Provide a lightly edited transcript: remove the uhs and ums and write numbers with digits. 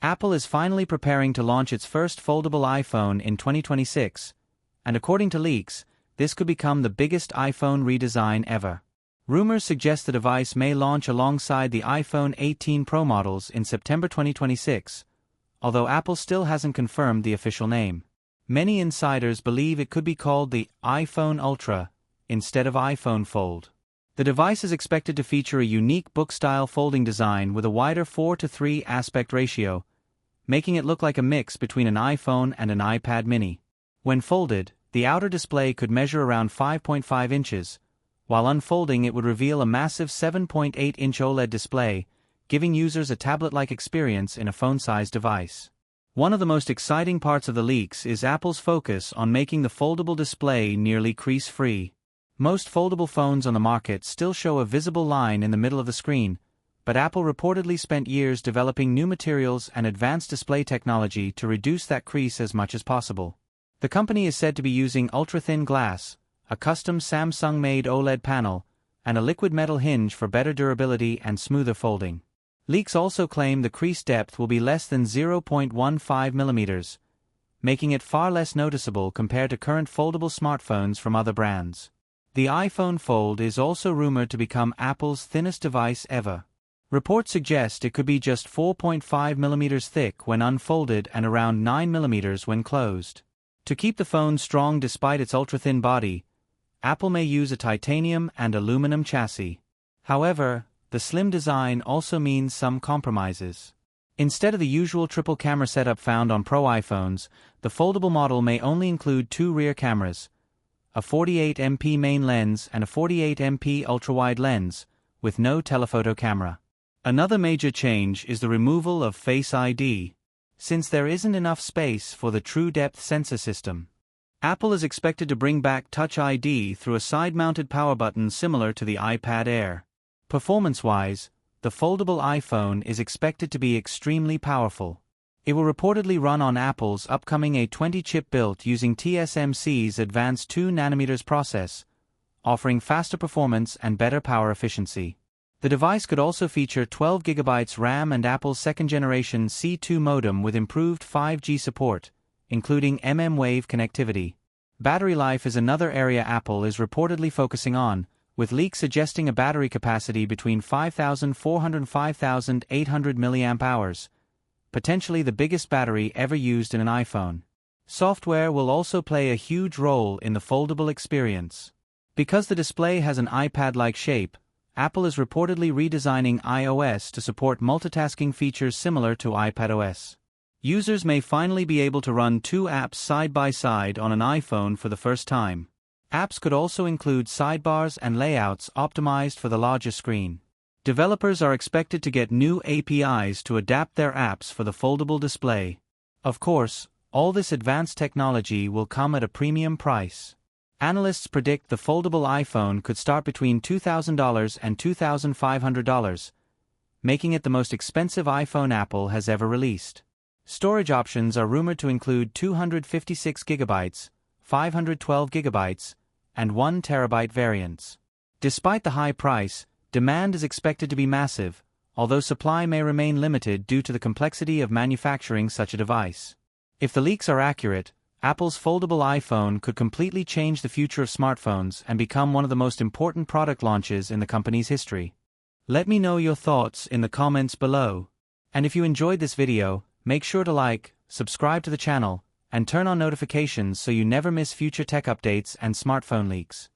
Apple is finally preparing to launch its first foldable iPhone in 2026, and according to leaks, this could become the biggest iPhone redesign ever. Rumors suggest the device may launch alongside the iPhone 18 Pro models in September 2026, although Apple still hasn't confirmed the official name. Many insiders believe it could be called the iPhone Ultra instead of iPhone Fold. The device is expected to feature a unique book-style folding design with a wider 4:3 aspect ratio, making it look like a mix between an iPhone and an iPad mini. When folded, the outer display could measure around 5.5 inches, while unfolding it would reveal a massive 7.8-inch OLED display, giving users a tablet-like experience in a phone-sized device. One of the most exciting parts of the leaks is Apple's focus on making the foldable display nearly crease-free. Most foldable phones on the market still show a visible line in the middle of the screen, but Apple reportedly spent years developing new materials and advanced display technology to reduce that crease as much as possible. The company is said to be using ultra-thin glass, a custom Samsung-made OLED panel, and a liquid metal hinge for better durability and smoother folding. Leaks also claim the crease depth will be less than 0.15 mm, making it far less noticeable compared to current foldable smartphones from other brands. The iPhone Fold is also rumored to become Apple's thinnest device ever. Reports suggest it could be just 4.5 mm thick when unfolded and around 9 mm when closed. To keep the phone strong despite its ultra-thin body, Apple may use a titanium and aluminum chassis. However, the slim design also means some compromises. Instead of the usual triple camera setup found on Pro iPhones, the foldable model may only include 2 rear cameras, a 48MP main lens and a 48MP ultra-wide lens, with no telephoto camera. Another major change is the removal of Face ID, since there isn't enough space for the True Depth sensor system. Apple is expected to bring back Touch ID through a side-mounted power button similar to the iPad Air. Performance-wise, the foldable iPhone is expected to be extremely powerful. It will reportedly run on Apple's upcoming A20 chip built using TSMC's advanced 2nm process, offering faster performance and better power efficiency. The device could also feature 12GB RAM and Apple's second-generation C2 modem with improved 5G support, including mmWave connectivity. Battery life is another area Apple is reportedly focusing on, with leaks suggesting a battery capacity between 5,400 and 5,800 mAh, potentially the biggest battery ever used in an iPhone. Software will also play a huge role in the foldable experience. Because the display has an iPad-like shape, Apple is reportedly redesigning iOS to support multitasking features similar to iPadOS. Users may finally be able to run 2 apps side by side on an iPhone for the first time. Apps could also include sidebars and layouts optimized for the larger screen. Developers are expected to get new APIs to adapt their apps for the foldable display. Of course, all this advanced technology will come at a premium price. Analysts predict the foldable iPhone could start between $2,000 and $2,500, making it the most expensive iPhone Apple has ever released. Storage options are rumored to include 256GB, 512GB, and 1TB variants. Despite the high price, demand is expected to be massive, although supply may remain limited due to the complexity of manufacturing such a device. If the leaks are accurate, Apple's foldable iPhone could completely change the future of smartphones and become one of the most important product launches in the company's history. Let me know your thoughts in the comments below. And if you enjoyed this video, make sure to like, subscribe to the channel, and turn on notifications so you never miss future tech updates and smartphone leaks.